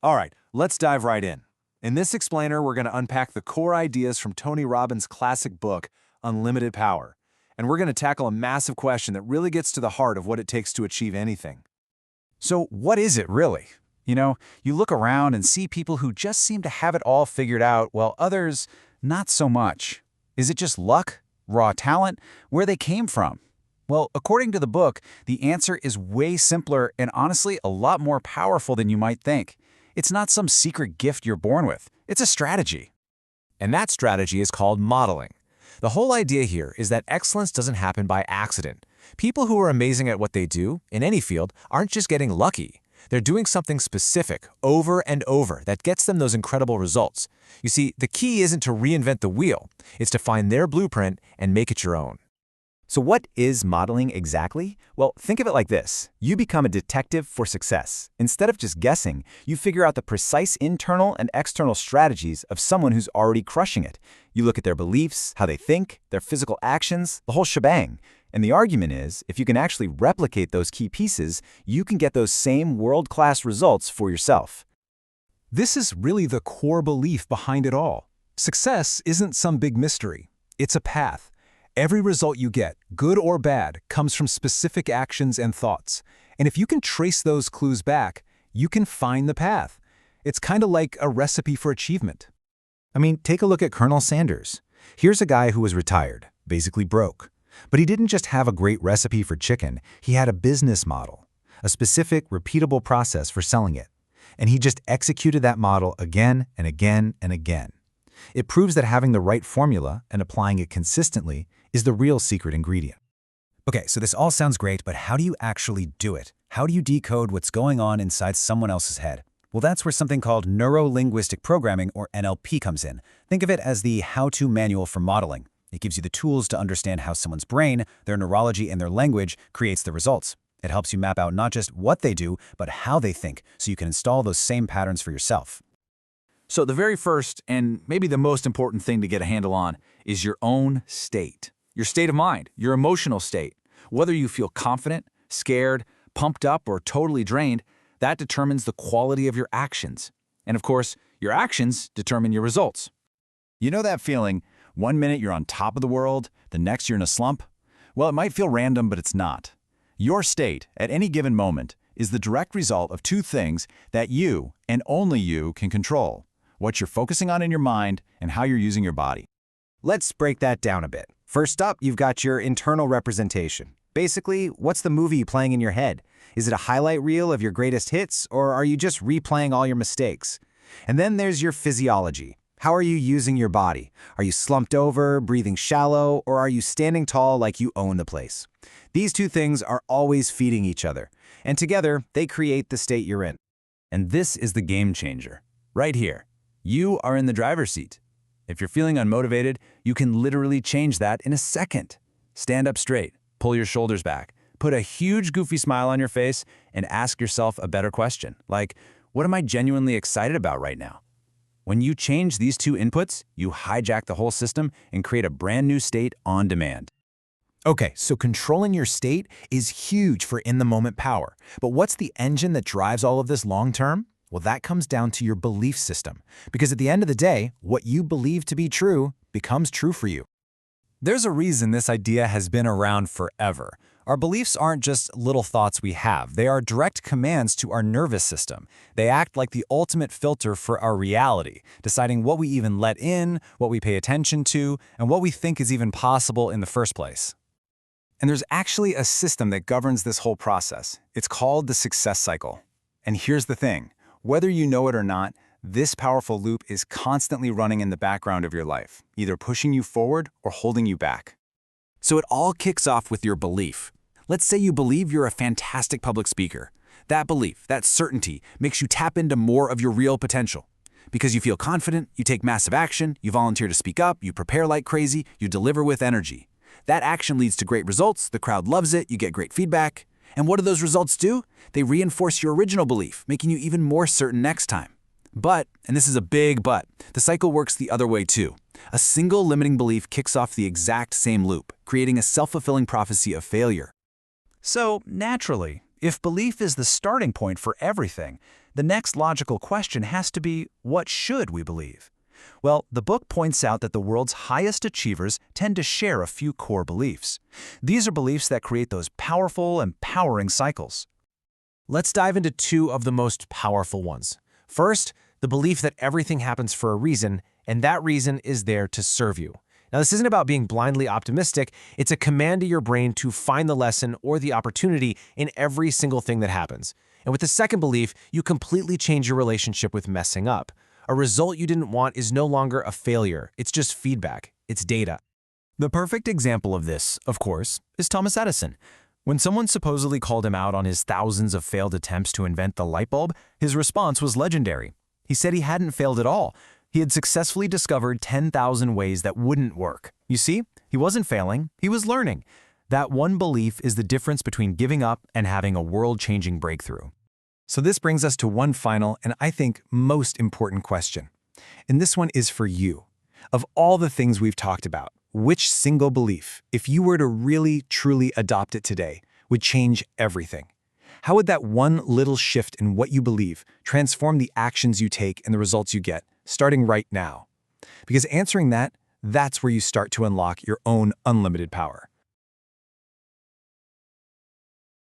All right, let's dive right in. In this explainer, we're going to unpack the core ideas from Tony Robbins' classic book, Unlimited Power. And we're going to tackle a massive question that really gets to the heart of what it takes to achieve anything. So what is it really? You look around and see people who just seem to have it all figured out, while others, not so much. Is it just luck? Raw talent? Where they came from? Well, according to the book, the answer is way simpler and honestly a lot more powerful than you might think. It's not some secret gift you're born with. It's a strategy. And that strategy is called modeling. The whole idea here is that excellence doesn't happen by accident. People who are amazing at what they do, in any field, aren't just getting lucky. They're doing something specific over and over that gets them those incredible results. You see, the key isn't to reinvent the wheel. It's to find their blueprint and make it your own. So what is modeling exactly? Well, think of it like this. You become a detective for success. Instead of just guessing, you figure out the precise internal and external strategies of someone who's already crushing it. You look at their beliefs, how they think, their physical actions, the whole shebang. And the argument is, if you can actually replicate those key pieces, you can get those same world-class results for yourself. This is really the core belief behind it all. Success isn't some big mystery. It's a path. Every result you get, good or bad, comes from specific actions and thoughts. And if you can trace those clues back, you can find the path. It's kind of like a recipe for achievement. I mean, take a look at Colonel Sanders. Here's a guy who was retired, basically broke. But he didn't just have a great recipe for chicken, he had a business model, a specific, repeatable process for selling it. And he just executed that model again and again and again. It proves that having the right formula and applying it consistently is the real secret ingredient. Okay, so this all sounds great, but how do you actually do it? How do you decode what's going on inside someone else's head? Well, that's where something called Neuro-Linguistic Programming, or NLP, comes in. Think of it as the how-to manual for modeling. It gives you the tools to understand how someone's brain, their neurology, and their language creates the results. It helps you map out not just what they do, but how they think, so you can install those same patterns for yourself. So the very first, and maybe the most important thing to get a handle on, is your own state. Your state of mind, your emotional state. Whether you feel confident, scared, pumped up, or totally drained, that determines the quality of your actions. And of course, your actions determine your results. You know that feeling? One minute you're on top of the world, the next you're in a slump? Well, it might feel random, but it's not. Your state, at any given moment, is the direct result of two things that you, and only you, can control: what you're focusing on in your mind and how you're using your body. Let's break that down a bit. First up, you've got your internal representation. Basically, what's the movie playing in your head? Is it a highlight reel of your greatest hits, or are you just replaying all your mistakes? And then there's your physiology. How are you using your body? Are you slumped over, breathing shallow, or are you standing tall like you own the place? These two things are always feeding each other, and together they create the state you're in. And this is the game changer. Right here. You are in the driver's seat. If you're feeling unmotivated, you can literally change that in a second. Stand up straight, pull your shoulders back, put a huge goofy smile on your face, and ask yourself a better question, like, what am I genuinely excited about right now? When you change these two inputs, you hijack the whole system and create a brand new state on demand. Okay, so controlling your state is huge for in-the-moment power. But what's the engine that drives all of this long-term? Well, that comes down to your belief system. Because at the end of the day, what you believe to be true becomes true for you. There's a reason this idea has been around forever. Our beliefs aren't just little thoughts we have. They are direct commands to our nervous system. They act like the ultimate filter for our reality, deciding what we even let in, what we pay attention to, and what we think is even possible in the first place. And there's actually a system that governs this whole process. It's called the success cycle. And here's the thing. Whether you know it or not, this powerful loop is constantly running in the background of your life, either pushing you forward or holding you back. So it all kicks off with your belief. Let's say you believe you're a fantastic public speaker. That belief, that certainty, makes you tap into more of your real potential. Because you feel confident, you take massive action, you volunteer to speak up, you prepare like crazy, you deliver with energy. That action leads to great results, the crowd loves it, you get great feedback. And what do those results do? They reinforce your original belief, making you even more certain next time. But, and this is a big but, the cycle works the other way too. A single limiting belief kicks off the exact same loop, creating a self-fulfilling prophecy of failure. So, naturally, if belief is the starting point for everything, the next logical question has to be, what should we believe? Well, the book points out that the world's highest achievers tend to share a few core beliefs. These are beliefs that create those powerful, empowering cycles. Let's dive into two of the most powerful ones. First, the belief that everything happens for a reason, and that reason is there to serve you. Now, this isn't about being blindly optimistic. It's a command to your brain to find the lesson or the opportunity in every single thing that happens. And with the second belief, you completely change your relationship with messing up. A result you didn't want is no longer a failure. It's just feedback. It's data. The perfect example of this, of course, is Thomas Edison. When someone supposedly called him out on his thousands of failed attempts to invent the light bulb, his response was legendary. He said he hadn't failed at all. He had successfully discovered 10,000 ways that wouldn't work. You see, he wasn't failing, he was learning. That one belief is the difference between giving up and having a world-changing breakthrough. So this brings us to one final and I think most important question. And this one is for you. Of all the things we've talked about, which single belief, if you were to really, truly adopt it today, would change everything? How would that one little shift in what you believe transform the actions you take and the results you get, starting right now? Because answering that, that's where you start to unlock your own unlimited power.